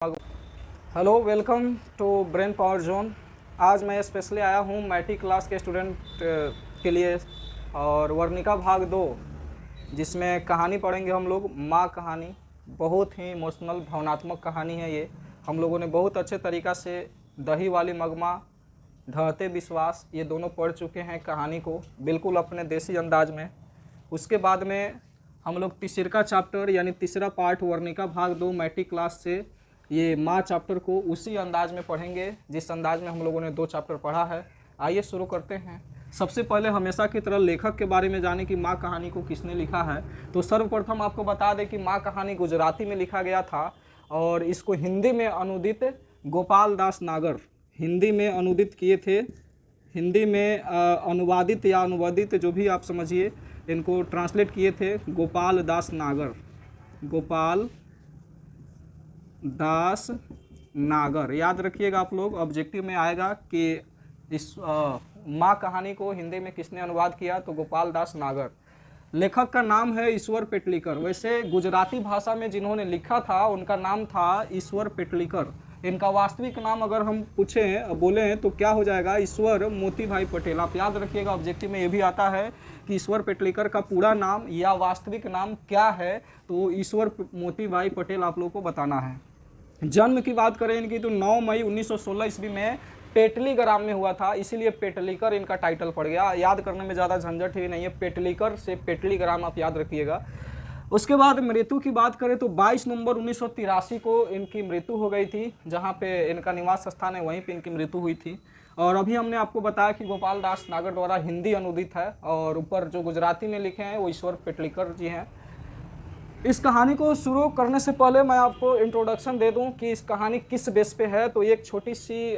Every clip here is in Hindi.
Hello, welcome to brain power zone. आज मैं स्पेशली आया हूँ मैटी क्लास के स्टूडेंट के लिए और वर्णिका भाग 2, जिसमें कहानी पढ़ेंगे हम लोग। माँ कहानी बहुत ही इमोशनल भावनात्मक कहानी है ये। हम लोगों ने बहुत अच्छे तरीक़ा से दही वाली मगमा, ढहते विश्वास, ये दोनों पढ़ चुके हैं कहानी को बिल्कुल अपने देसी अंदाज में। उसके बाद में हम लोग तीसरा चैप्टर यानी तीसरा पार्ट वर्णिका भाग 2 मैटी क्लास से ये माँ चैप्टर को उसी अंदाज में पढ़ेंगे जिस अंदाज में हम लोगों ने 2 चैप्टर पढ़ा है। आइए शुरू करते हैं। सबसे पहले हमेशा की तरह लेखक के बारे में जाने कि माँ कहानी को किसने लिखा है। तो सर्वप्रथम आपको बता दें कि माँ कहानी गुजराती में लिखा गया था और इसको हिंदी में अनुदित गोपाल दास नागर हिंदी में अनुदित किए थे। हिंदी में अनुवादित या अनुवादित जो भी आप समझिए, इनको ट्रांसलेट किए थे गोपाल दास नागर। गोपाल दास नागर याद रखिएगा आप लोग, ऑब्जेक्टिव में आएगा कि इस माँ कहानी को हिंदी में किसने अनुवाद किया, तो गोपाल दास नागर। लेखक का नाम है ईश्वर पेटलीकर। वैसे गुजराती भाषा में जिन्होंने लिखा था उनका नाम था ईश्वर पेटलीकर। इनका वास्तविक नाम अगर हम पूछें बोले हैं तो क्या हो जाएगा, ईश्वर मोती भाई पटेल। आप याद रखिएगा, ऑब्जेक्टिव में ये भी आता है कि ईश्वर पेटलीकर का पूरा नाम या वास्तविक नाम क्या है, तो ईश्वर मोती भाई पटेल आप लोगों को बताना है। जन्म की बात करें इनकी तो 9 मई 1916 ईस्वी में पेटली ग्राम में हुआ था, इसीलिए पेटलीकर इनका टाइटल पड़ गया। याद करने में ज़्यादा झंझट ही नहीं है, पेटलीकर से पेटली ग्राम आप याद रखिएगा। उसके बाद मृत्यु की बात करें तो 22 नवंबर 1983 को इनकी मृत्यु हो गई थी। जहाँ पे इनका निवास स्थान है वहीं पे इनकी मृत्यु हुई थी। और अभी हमने आपको बताया कि गोपाल दास नागर द्वारा हिंदी अनुदित है और ऊपर जो गुजराती में लिखे हैं वो ईश्वर पेटलीकर जी हैं। इस कहानी को शुरू करने से पहले मैं आपको इंट्रोडक्शन दे दूं कि इस कहानी किस बेस पे है। तो एक छोटी सी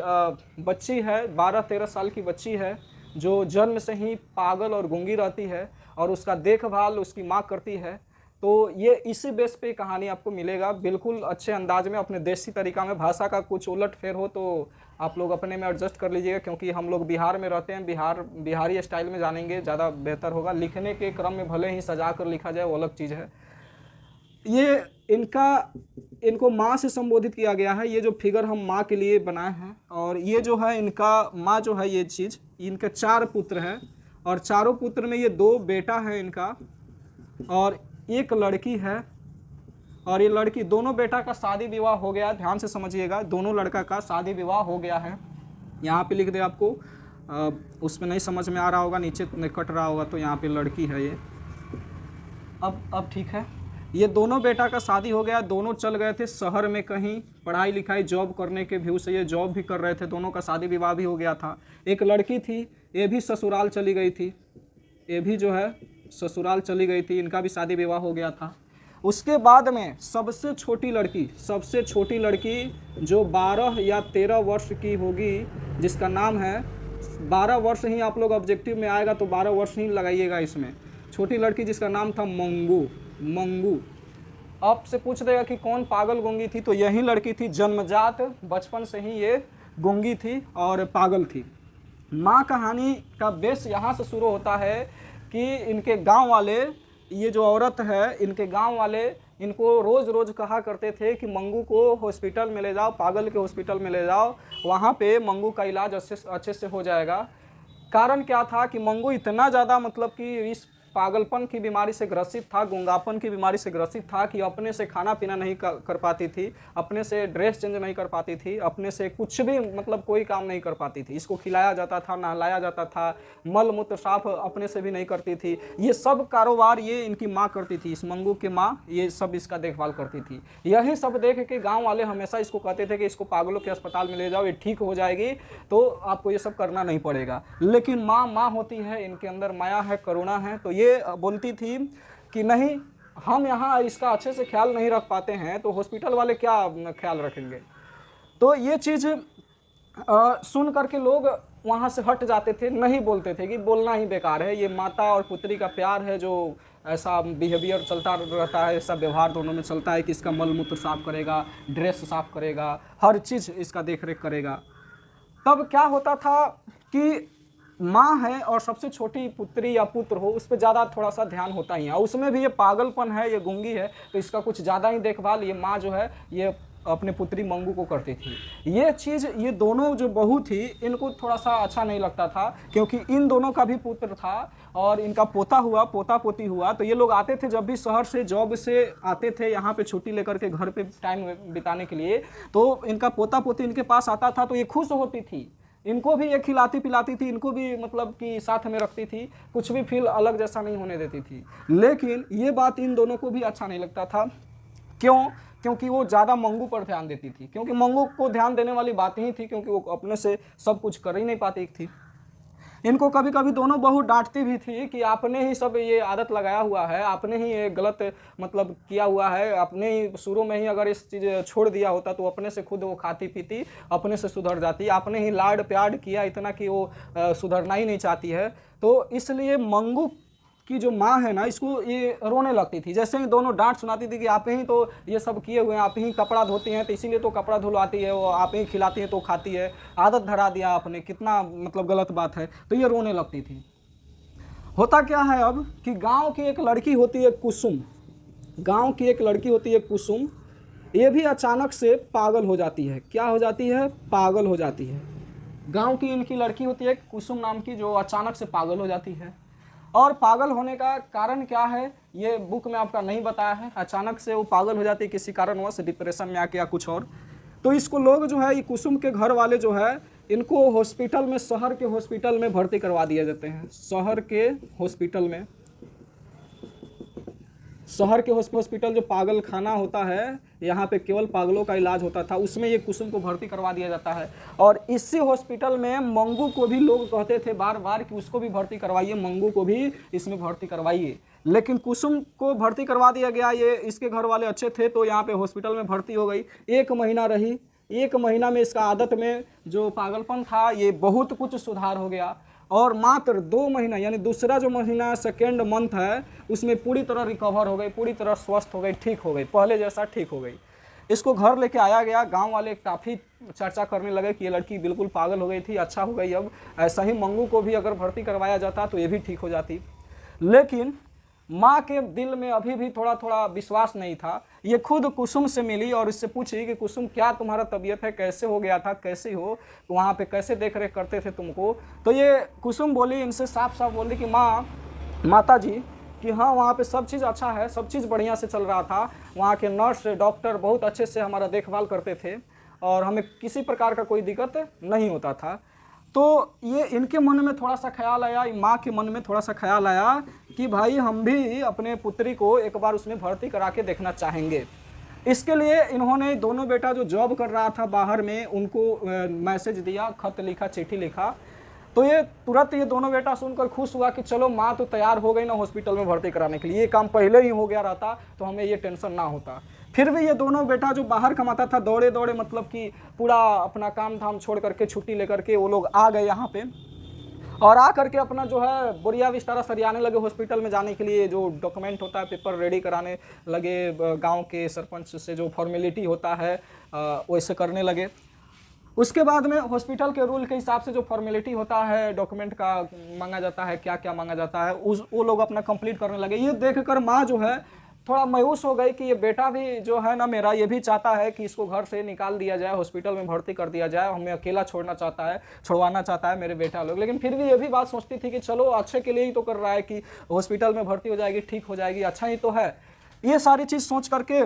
बच्ची है, 12-13 साल की बच्ची है, जो जन्म से ही पागल और गूंगी रहती है और उसका देखभाल उसकी माँ करती है। तो ये इसी बेस पे कहानी आपको मिलेगा बिल्कुल अच्छे अंदाज में, अपने देसी तरीका में। भाषा का कुछ उलट फेर हो तो आप लोग अपने में एडजस्ट कर लीजिएगा, क्योंकि हम लोग बिहार में रहते हैं। बिहारी स्टाइल में जानेंगे ज़्यादा बेहतर होगा। लिखने के क्रम में भले ही सजा कर लिखा जाए वो अलग चीज़ है। ये इनको माँ से संबोधित किया गया है। ये जो फिगर हम माँ के लिए बनाए हैं, और ये जो है इनका माँ जो है, ये चीज़, इनके 4 पुत्र हैं और चारों पुत्र में ये 2 बेटा है इनका और 1 लड़की है। और ये लड़की, दोनों बेटा का शादी विवाह हो गया। ध्यान से समझिएगा, दोनों लड़का का शादी विवाह हो गया है। यहाँ पे लिख दे आपको, उसमें नहीं समझ में आ रहा होगा, नीचे कट रहा होगा, तो यहाँ पे लड़की है ये। अब ठीक है। ये दोनों बेटा का शादी हो गया, दोनों चल गए थे शहर में कहीं पढ़ाई लिखाई जॉब करने के व्यू से ये जॉब भी कर रहे थे। दोनों का शादी विवाह भी हो गया था। एक लड़की थी, ये भी ससुराल चली गई थी। ये भी जो है ससुराल चली गई थी, इनका भी शादी विवाह हो गया था। उसके बाद में सबसे छोटी लड़की जो 12 या 13 वर्ष की होगी, जिसका नाम है, 12 वर्ष ही आप लोग ऑब्जेक्टिव में आएगा तो 12 वर्ष ही लगाइएगा इसमें। छोटी लड़की जिसका नाम था मंगू। आपसे पूछ देगा कि कौन पागल गूंगी थी, तो यही लड़की थी। जन्मजात बचपन से ही ये गूंगी थी और पागल थी। माँ कहानी का बेस यहाँ से शुरू होता है कि इनके गांव वाले, ये जो औरत है, इनके गांव वाले इनको रोज़ कहा करते थे कि मंगू को हॉस्पिटल में ले जाओ, पागल के हॉस्पिटल में ले जाओ, वहाँ पे मंगू का इलाज अच्छे से हो जाएगा। कारण क्या था कि मंगू इतना ज़्यादा मतलब कि इस पागलपन की बीमारी से ग्रसित था, गूंगापन की बीमारी से ग्रसित था कि अपने से खाना पीना नहीं कर पाती थी, अपने से ड्रेस चेंज नहीं कर पाती थी, अपने से कुछ भी मतलब कोई काम नहीं कर पाती थी। इसको खिलाया जाता था, नहलाया जाता था, मल मूत्र साफ अपने से भी नहीं करती थी। ये सब कारोबार ये इनकी माँ करती थी, इस मंगू की माँ ये सब इसका देखभाल करती थी। यही सब देख के गाँव वाले हमेशा इसको कहते थे कि इसको पागलों के अस्पताल में ले जाओ, ये ठीक हो जाएगी, तो आपको ये सब करना नहीं पड़ेगा। लेकिन माँ होती है, इनके अंदर माया है, करुणा है, तो ये बोलती थी कि नहीं, हम यहाँ इसका अच्छे से ख्याल नहीं रख पाते हैं तो हॉस्पिटल वाले क्या ख्याल रखेंगे। तो ये चीज़ सुन करके लोग वहाँ से हट जाते थे, नहीं बोलते थे कि बोलना ही बेकार है, ये माता और पुत्री का प्यार है, जो ऐसा बिहेवियर चलता रहता है, ऐसा व्यवहार दोनों में चलता है कि इसका मल मूत्र साफ करेगा, ड्रेस साफ करेगा, हर चीज़ इसका देख रेख करेगा। तब क्या होता था कि माँ है और सबसे छोटी पुत्री या पुत्र हो, उस पर ज़्यादा थोड़ा सा ध्यान होता ही है। और उसमें भी ये पागलपन है, ये गूंगी है, तो इसका कुछ ज़्यादा ही देखभाल ये माँ जो है ये अपने पुत्री मंगू को करती थी। ये चीज़ ये दोनों जो बहू थी इनको थोड़ा सा अच्छा नहीं लगता था, क्योंकि इन दोनों का भी पुत्र था और इनका पोता हुआ, पोता पोती हुआ। तो ये लोग आते थे, जब भी शहर से जॉब से आते थे यहाँ पे छुट्टी लेकर के घर पे टाइम बिताने के लिए, तो इनका पोता पोती इनके पास आता था तो ये खुश होती थी, इनको भी ये खिलाती पिलाती थी, इनको भी मतलब कि साथ में रखती थी, कुछ भी फील अलग जैसा नहीं होने देती थी। लेकिन ये बात इन दोनों को भी अच्छा नहीं लगता था। क्यों? क्योंकि वो ज़्यादा मंगू पर ध्यान देती थी, क्योंकि मंगू को ध्यान देने वाली बात ही थी, क्योंकि वो अपने से सब कुछ कर ही नहीं पाती थी। इनको कभी कभी दोनों बहू डांटती भी थी कि आपने ही सब ये आदत लगाया हुआ है, आपने ही ये गलत मतलब किया हुआ है, आपने ही शुरू में ही अगर इस चीज़ छोड़ दिया होता तो अपने से खुद वो खाती पीती, अपने से सुधर जाती। आपने ही लाड प्यार किया इतना कि वो सुधरना ही नहीं चाहती है। तो इसलिए मंगू की जो माँ है ना, इसको ये रोने लगती थी। जैसे ही दोनों डांट सुनाती थी कि आप ही तो ये सब किए हुए हैं, आप ही कपड़ा धोती हैं तो इसीलिए तो कपड़ा धुलवाती है, वो आप ही खिलाती हैं तो खाती है, आदत धरा दिया आपने, कितना मतलब गलत बात है। तो ये रोने लगती थी। होता क्या है अब कि गांव की एक लड़की होती है कुसुम, गांव की एक लड़की होती है कुसुम, ये भी अचानक से पागल हो जाती है। क्या हो जाती है? पागल हो जाती है। गांव की इनकी लड़की होती है कुसुम नाम की, जो अचानक से पागल हो जाती है। और पागल होने का कारण क्या है ये बुक में आपका नहीं बताया है। अचानक से वो पागल हो जाती है किसी कारणवश, डिप्रेशन में आके या कुछ और। तो इसको लोग जो है, ये कुसुम के घर वाले जो है, इनको हॉस्पिटल में, शहर के हॉस्पिटल में भर्ती करवा दिए जाते हैं। शहर के हॉस्पिटल में, शहर के हॉस्पिटल जो पागल खाना होता है, यहाँ पे केवल पागलों का इलाज होता था, उसमें ये कुसुम को भर्ती करवा दिया जाता है। और इसी हॉस्पिटल में मंगू को भी लोग कहते थे बार बार कि उसको भी भर्ती करवाइए, मंगू को भी इसमें भर्ती करवाइए। लेकिन कुसुम को भर्ती करवा दिया गया। ये इसके घर वाले अच्छे थे तो यहाँ पे हॉस्पिटल में भर्ती हो गई। 1 महीना रही। 1 महीना में इसका आदत में जो पागलपन था ये बहुत कुछ सुधार हो गया। और मात्र 2 महीना, यानी दूसरा जो महीना, सेकेंड मंथ है, उसमें पूरी तरह रिकवर हो गई, पूरी तरह स्वस्थ हो गई, ठीक हो गई, पहले जैसा ठीक हो गई। इसको घर लेके आया गया। गांव वाले काफ़ी चर्चा करने लगे कि ये लड़की बिल्कुल पागल हो गई थी, अच्छा हो गई। अब ऐसा ही मंगू को भी अगर भर्ती करवाया जाता तो ये भी ठीक हो जाती। लेकिन माँ के दिल में अभी भी थोड़ा थोड़ा विश्वास नहीं था। ये खुद कुसुम से मिली और इससे पूछी कि कुसुम क्या तुम्हारा तबीयत है, कैसे हो गया था, कैसे हो, वहाँ पे कैसे देख रेख करते थे तुमको। तो ये कुसुम बोली, इनसे साफ साफ बोली कि माता जी कि हाँ, वहाँ पे सब चीज़ अच्छा है, सब चीज़ बढ़िया से चल रहा था। वहाँ के नर्स डॉक्टर बहुत अच्छे से हमारा देखभाल करते थे और हमें किसी प्रकार का कोई दिक्कत नहीं होता था। तो ये इनके मन में थोड़ा सा ख्याल आया, माँ के मन में थोड़ा सा ख्याल आया कि भाई हम भी अपने पुत्री को एक बार उसमें भर्ती करा के देखना चाहेंगे। इसके लिए इन्होंने दोनों बेटा जो जॉब कर रहा था बाहर में, उनको मैसेज दिया, खत लिखा, चिट्ठी लिखा। तो ये तुरंत ये दोनों बेटा सुनकर खुश हुआ कि चलो माँ तो तैयार हो गई ना हॉस्पिटल में भर्ती कराने के लिए, ये काम पहले ही हो गया रहता तो हमें ये टेंशन ना होता। फिर भी ये दोनों बेटा जो बाहर कमाता था, दौड़े दौड़े मतलब कि पूरा अपना काम धाम छोड़ करके, छुट्टी लेकर के वो लोग आ गए यहाँ पे। और आ करके अपना जो है बोरिया बिस्तारा सरियाने लगे हॉस्पिटल में जाने के लिए। जो डॉक्यूमेंट होता है, पेपर रेडी कराने लगे, गांव के सरपंच से जो फॉर्मेलिटी होता है वैसे करने लगे। उसके बाद में हॉस्पिटल के रूल के हिसाब से जो फॉर्मेलिटी होता है, डॉक्यूमेंट का मांगा जाता है, क्या क्या मांगा जाता है, वो लोग अपना कंप्लीट करने लगे। ये देखकर माँ जो है थोड़ा मायूस हो गई कि ये बेटा भी जो है ना मेरा, ये भी चाहता है कि इसको घर से निकाल दिया जाए, हॉस्पिटल में भर्ती कर दिया जाए, हमें अकेला छुड़वाना चाहता है मेरे बेटा लोग। लेकिन फिर भी ये भी बात सोचती थी कि चलो अच्छे के लिए ही तो कर रहा है कि हॉस्पिटल में भर्ती हो जाएगी, ठीक हो जाएगी, अच्छा ही तो है। ये सारी चीज़ सोच करके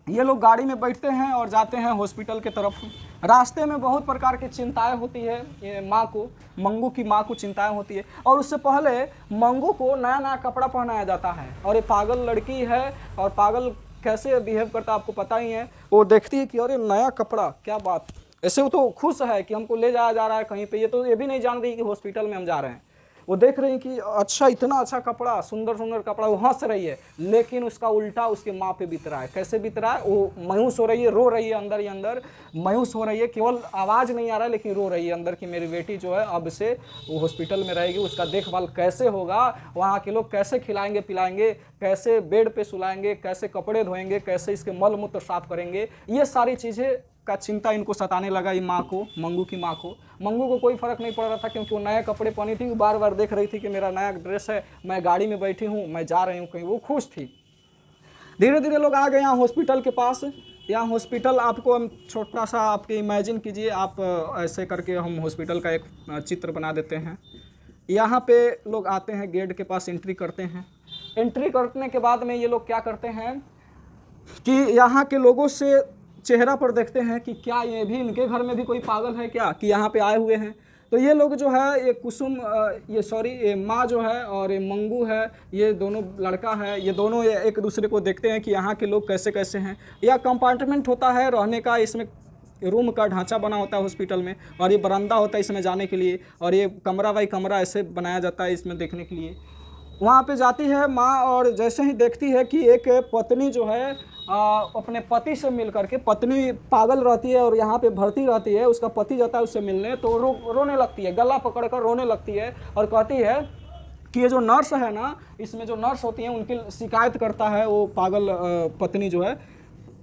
ये लोग गाड़ी में बैठते हैं और जाते हैं हॉस्पिटल के तरफ। रास्ते में बहुत प्रकार की चिंताएं होती है, ये माँ को, मंगू की माँ को चिंताएं होती है। और उससे पहले मंगू को नया नया कपड़ा पहनाया जाता है। और ये पागल लड़की है और पागल कैसे बिहेव करता है आपको पता ही है। वो देखती है कि अरे नया कपड़ा, क्या बात, ऐसे वो तो खुश है कि हमको ले जाया जा रहा है कहीं पे। ये तो ये भी नहीं जान रही कि हॉस्पिटल में हम जा रहे हैं। वो देख रही कि अच्छा, इतना अच्छा कपड़ा, सुंदर सुंदर कपड़ा, वो हंस रही है। लेकिन उसका उल्टा उसके माँ पे बीत रहा है। कैसे बीत रहा है? वो मायूस हो रही है, रो रही है, अंदर ही अंदर मायूस हो रही है। केवल आवाज़ नहीं आ रहा है लेकिन रो रही है अंदर कि मेरी बेटी जो है अब से वो हॉस्पिटल में रहेगी, उसका देखभाल कैसे होगा, वहाँ के लोग कैसे खिलाएंगे पिलाएंगे, कैसे बेड पे सुलाएंगे, कैसे कपड़े धोएंगे, कैसे इसके मल मूत्र साफ करेंगे। ये सारी चीज़ें का चिंता इनको सताने लगा, ये माँ को, मंगू की माँ को। मंगू को कोई फर्क नहीं पड़ रहा था क्योंकि वो नए कपड़े पहनी थी, वो बार बार देख रही थी कि मेरा नया ड्रेस है, मैं गाड़ी में बैठी हूँ, मैं जा रही हूँ कहीं, वो खुश थी। धीरे धीरे लोग आ गए यहाँ हॉस्पिटल के पास। यहाँ हॉस्पिटल आपको हम छोटा सा आपके इमेजिन कीजिए, आप ऐसे करके हम हॉस्पिटल का एक चित्र बना देते हैं। यहाँ पे लोग आते हैं, गेट के पास एंट्री करते हैं। एंट्री करने के बाद में ये लोग क्या करते हैं कि यहाँ के लोगों से चेहरा पर देखते हैं कि क्या ये भी, इनके घर में भी कोई पागल है क्या कि यहाँ पे आए हुए हैं। तो ये लोग जो है, ये कुसुम ये माँ जो है और ये मंगू है, ये दोनों लड़का है, ये दोनों ये एक दूसरे को देखते हैं कि यहाँ के लोग कैसे कैसे हैं। यह कंपार्टमेंट होता है रहने का, इसमें रूम का ढांचा बना होता है हॉस्पिटल में, और ये बरामदा होता है इसमें जाने के लिए, और ये कमरा बाई कमरा ऐसे बनाया जाता है इसमें देखने के लिए। वहाँ पे जाती है माँ, और जैसे ही देखती है कि एक पत्नी जो है अपने पति से मिल करके, पत्नी पागल रहती है और यहाँ पे भर्ती रहती है, उसका पति जाता है उससे मिलने, तो रोने लगती है, गला पकड़ कर रोने लगती है और कहती है कि ये जो नर्स है ना, इसमें जो नर्स होती हैं उनकी शिकायत करता है वो पागल पत्नी जो है।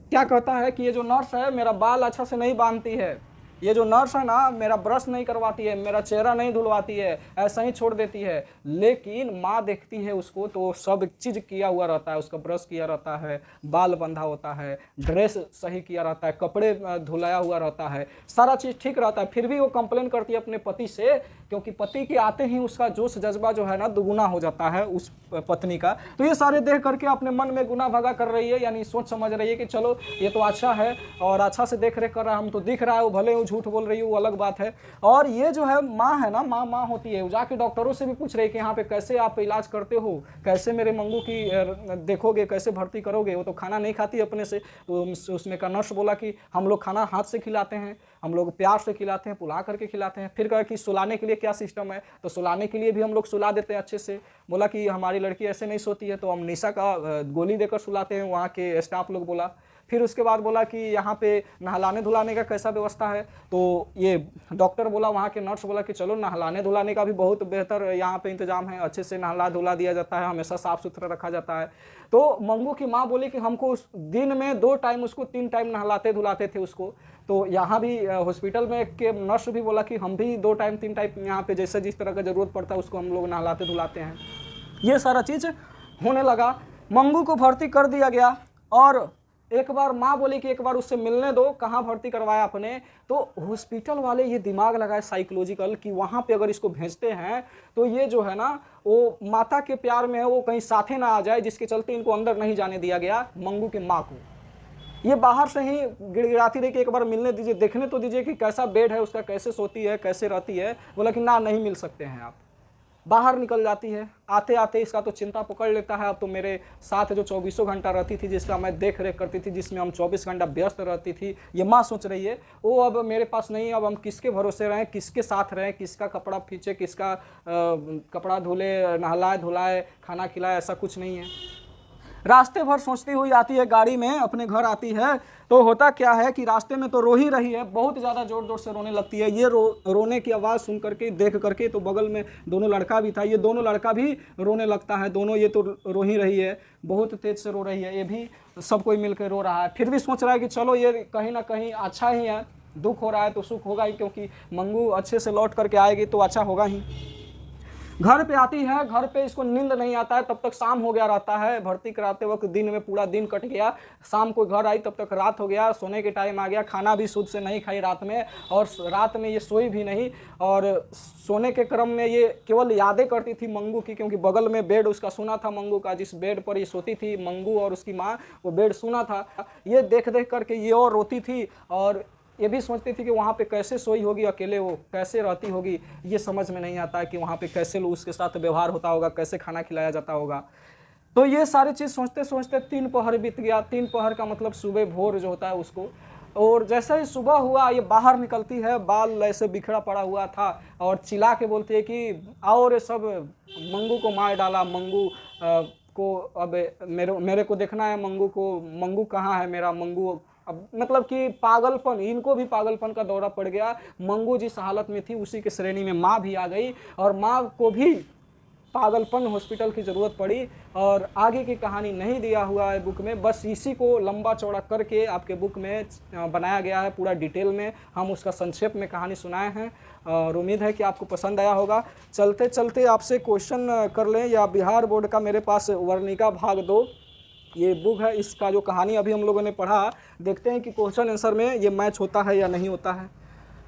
क्या कहता है कि ये जो नर्स है मेरा बाल अच्छा से नहीं बांधती है, ये जो नर्स है ना मेरा ब्रश नहीं करवाती है, मेरा चेहरा नहीं धुलवाती है, ऐसा ही छोड़ देती है। लेकिन माँ देखती है उसको तो सब चीज़ किया हुआ रहता है, उसका ब्रश किया रहता है, बाल बंधा होता है, ड्रेस सही किया रहता है, कपड़े धुलाया हुआ रहता है, सारा चीज़ ठीक रहता है। फिर भी वो कंप्लेन करती है अपने पति से, क्योंकि पति के आते ही उसका जोश जज्बा जो है ना दुगुना हो जाता है उस पत्नी का। तो ये सारे देख करके अपने मन में गुना भगा कर रही है, यानी सोच समझ रही है कि चलो ये तो अच्छा है और अच्छा से देख रेख कर रहा है, हम तो दिख रहा है, वो भले वो झूठ बोल रही है वो अलग बात है। और ये जो है माँ है ना, माँ होती है, वो जाके डॉक्टरों से भी पूछ रही है कि यहाँ पे कैसे आप इलाज करते हो, कैसे मेरे मंगू की देखोगे, कैसे भर्ती करोगे, वो तो खाना नहीं खाती अपने से। तो उसमें का नर्स बोला कि हम लोग खाना हाथ से खिलाते हैं, हम लोग प्यार से खिलाते हैं, पुला करके खिलाते हैं। फिर कहा कि सुलाने के लिए क्या सिस्टम है, तो सुलाने के लिए भी हम लोग सुला देते हैं अच्छे से। बोला कि हमारी लड़की ऐसे नहीं सोती है तो हम निशा का गोली देकर सुलाते हैं, वहाँ के स्टाफ लोग बोला। फिर उसके बाद बोला कि यहाँ पे नहलाने धुलाने का कैसा व्यवस्था है, तो ये डॉक्टर बोला, वहाँ के नर्स बोला कि चलो नहलाने धुलाने का भी बहुत बेहतर यहाँ पे इंतजाम है, अच्छे से नहला धुला दिया जाता है, हमेशा साफ़ सुथरा रखा जाता है। तो मंगू की माँ बोली कि हमको उस दिन में 2 टाइम उसको 3 टाइम नहलाते धुलाते थे उसको। तो यहाँ भी हॉस्पिटल में के नर्स भी बोला कि हम भी 2 टाइम 3 टाइम यहाँ पे जैसे जिस तरह का ज़रूरत पड़ता है उसको हम लोग नहलाते धुलाते हैं। ये सारा चीज़ होने लगा, मंगू को भर्ती कर दिया गया। और एक बार माँ बोली कि एक बार उससे मिलने दो, कहाँ भर्ती करवाया आपने। तो हॉस्पिटल वाले ये दिमाग लगाए साइकोलॉजिकल कि वहाँ पे अगर इसको भेजते हैं तो ये जो है ना वो माता के प्यार में है, वो कहीं साथे ना आ जाए, जिसके चलते इनको अंदर नहीं जाने दिया गया मंगू की माँ को। ये बाहर से ही गिड़गिड़ाती रही कि एक बार मिलने दीजिए, देखने तो दीजिए कि कैसा बेड है उसका, कैसे सोती है, कैसे रहती है। बोला कि ना, नहीं मिल सकते हैं आप। बाहर निकल जाती है। आते आते इसका तो चिंता पकड़ लेता है, अब तो मेरे साथ जो 24 घंटा रहती थी, जिसका मैं देख रेख करती थी, जिसमें हम 24 घंटा व्यस्त रहती थी, ये माँ सोच रही है वो अब मेरे पास नहीं, अब हम किसके भरोसे रहें, किसके साथ रहें, किसका कपड़ा खींचे, किसका कपड़ा धुले, नहलाए धुलाए, खाना खिलाए, ऐसा कुछ नहीं है। रास्ते भर सोचती हुई आती है, गाड़ी में अपने घर आती है। तो होता क्या है कि रास्ते में तो रो ही रही है, बहुत ज़्यादा ज़ोर ज़ोर से रोने लगती है। ये रोने की आवाज़ सुन करके, देख करके, तो बगल में दोनों लड़का भी था, ये दोनों लड़का भी रोने लगता है। दोनों ये तो रो ही रही है, बहुत तेज़ से रो रही है, ये भी सब कोई मिल कर रो रहा है। फिर भी सोच रहा है कि चलो ये कहीं ना कहीं अच्छा ही है, दुख हो रहा है तो सुख होगा ही, क्योंकि मंगू अच्छे से लौट करके आएगी तो अच्छा होगा ही। घर पे आती है, घर पे इसको नींद नहीं आता है, तब तक शाम हो गया रहता है। भर्ती कराते वक्त दिन में पूरा दिन कट गया, शाम को घर आई तब तक रात हो गया, सोने के टाइम आ गया। खाना भी शुद्ध से नहीं खाई रात में, और रात में ये सोई भी नहीं। और सोने के क्रम में ये केवल यादें करती थी मंगू की, क्योंकि बगल में बेड उसका सुना था मंगू का, जिस बेड पर ये सोती थी मंगू और उसकी माँ, वो बेड सुना था। ये देख देख करके ये और रोती थी, और ये भी सोचती थी कि वहाँ पे कैसे सोई होगी अकेले, वो कैसे रहती होगी। ये समझ में नहीं आता है कि वहाँ पे कैसे लोग उसके साथ व्यवहार होता होगा, कैसे खाना खिलाया जाता होगा। तो ये सारी चीज़ सोचते सोचते 3 पहर बीत गया। 3 पहर का मतलब सुबह भोर जो होता है उसको। और जैसे ही सुबह हुआ, ये बाहर निकलती है, बाल ऐसे बिखरा पड़ा हुआ था, और चिल्ला के बोलती है कि आओ रे सब, मंगू को मार डाला, मंगू को अब मेरे को देखना है, मंगू को, मंगू कहाँ है मेरा मंगू। अब मतलब कि पागलपन, इनको भी पागलपन का दौरा पड़ गया। मंगू जिस हालत में थी उसी के श्रेणी में माँ भी आ गई, और माँ को भी पागलपन हॉस्पिटल की ज़रूरत पड़ी। और आगे की कहानी नहीं दिया हुआ है बुक में, बस इसी को लंबा चौड़ा करके आपके बुक में बनाया गया है पूरा डिटेल में। हम उसका संक्षेप में कहानी सुनाए हैं, और उम्मीद है कि आपको पसंद आया होगा। चलते चलते आपसे क्वेश्चन कर लें, या बिहार बोर्ड का मेरे पास वर्णिका भाग 2 ये बुक है, इसका जो कहानी अभी हम लोगों ने पढ़ा, देखते हैं कि क्वेश्चन आंसर में ये मैच होता है या नहीं होता है।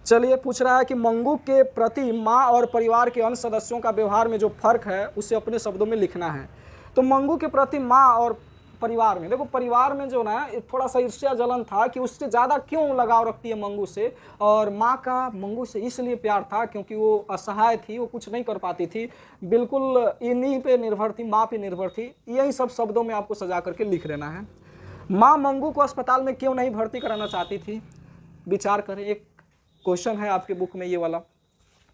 चलिए, पूछ रहा है कि मंगू के प्रति माँ और परिवार के अन्य सदस्यों का व्यवहार में जो फर्क है उसे अपने शब्दों में लिखना है। तो मंगू के प्रति माँ और परिवार में, देखो परिवार में जो ना थोड़ा सा ईर्ष्या जलन था कि उससे ज़्यादा क्यों लगाव रखती है मंगू से, और माँ का मंगू से इसलिए प्यार था क्योंकि वो असहाय थी, वो कुछ नहीं कर पाती थी, बिल्कुल इन्हीं पे निर्भर थी, माँ पे निर्भर थी। यही सब शब्दों में आपको सजा करके लिख लेना है। माँ मंगू को अस्पताल में क्यों नहीं भर्ती कराना चाहती थी, विचार करें। एक क्वेश्चन है आपके बुक में ये वाला,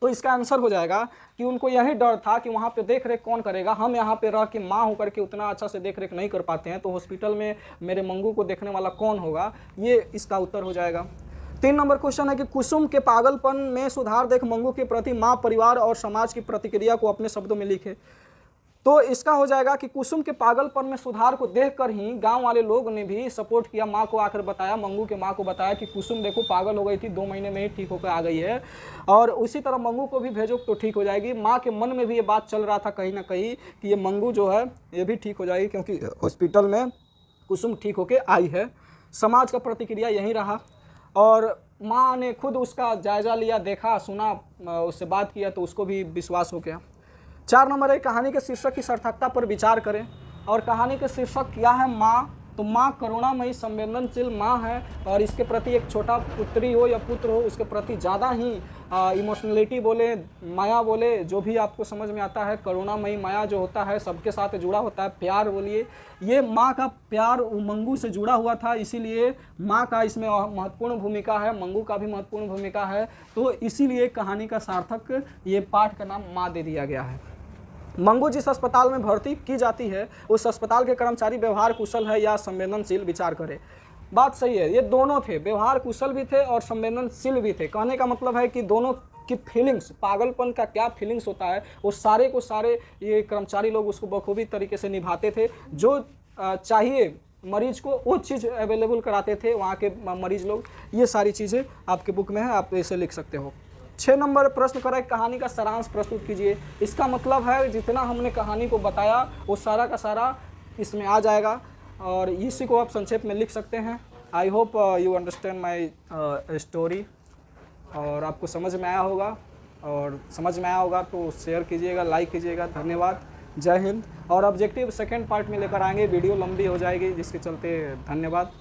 तो इसका आंसर हो जाएगा कि उनको यही डर था कि वहाँ पे देख रेख कौन करेगा, हम यहाँ पे रह के माँ होकर के उतना अच्छा से देख रेख नहीं कर पाते हैं, तो हॉस्पिटल में मेरे मंगू को देखने वाला कौन होगा, ये इसका उत्तर हो जाएगा। 3 नंबर क्वेश्चन है कि कुसुम के पागलपन में सुधार देख मंगू के प्रति माँ, परिवार और समाज की प्रतिक्रिया को अपने शब्दों में लिखे। तो इसका हो जाएगा कि कुसुम के पागलपन में सुधार को देखकर ही गांव वाले लोग ने भी सपोर्ट किया, माँ को आकर बताया, मंगू के माँ को बताया कि कुसुम देखो पागल हो गई थी, 2 महीने में ही ठीक होकर आ गई है, और उसी तरह मंगू को भी भेजो तो ठीक हो जाएगी। माँ के मन में भी ये बात चल रहा था कहीं ना कहीं कि ये मंगू जो है ये भी ठीक हो जाएगी, क्योंकि हॉस्पिटल में कुसुम ठीक होकर आई है। समाज का प्रतिक्रिया यही रहा, और माँ ने खुद उसका जायज़ा लिया, देखा, सुना, उससे बात किया, तो उसको भी विश्वास हो गया। 4 नंबर है कहानी के शीर्षक की सार्थकता पर विचार करें, और कहानी के शीर्षक क्या है, माँ। तो माँ करुणामयी संवेदनशील माँ है, और इसके प्रति एक छोटा पुत्री हो या पुत्र हो उसके प्रति ज़्यादा ही इमोशनलिटी बोले, माया बोले, जो भी आपको समझ में आता है, करुणामयी माया जो होता है सबके साथ जुड़ा होता है, प्यार बोलिए, ये माँ का प्यार मंगू से जुड़ा हुआ था, इसीलिए माँ का इसमें महत्वपूर्ण भूमिका है, मंगू का भी महत्वपूर्ण भूमिका है। तो इसीलिए कहानी का सार्थक ये पाठ का नाम माँ दे दिया गया है। मंगू जिस अस्पताल में भर्ती की जाती है उस अस्पताल के कर्मचारी व्यवहार कुशल है या संवेदनशील, विचार करें। बात सही है, ये दोनों थे, व्यवहार कुशल भी थे और संवेदनशील भी थे। कहने का मतलब है कि दोनों की फीलिंग्स, पागलपन का क्या फीलिंग्स होता है वो सारे को सारे ये कर्मचारी लोग उसको बखूबी तरीके से निभाते थे। जो चाहिए मरीज को वो चीज़ अवेलेबल कराते थे वहाँ के मरीज लोग। ये सारी चीज़ें आपके बुक में है, आप इसे लिख सकते हो। 6 नंबर प्रश्न करें, कहानी का सारांश प्रस्तुत कीजिए। इसका मतलब है जितना हमने कहानी को बताया वो सारा का सारा इसमें आ जाएगा, और इसी को आप संक्षेप में लिख सकते हैं। I hope you understand my story, और आपको समझ में आया होगा, और समझ में आया होगा तो शेयर कीजिएगा, लाइक कीजिएगा। धन्यवाद, जय हिंद। और ऑब्जेक्टिव सेकेंड पार्ट में लेकर आएंगे, वीडियो लंबी हो जाएगी जिसके चलते धन्यवाद।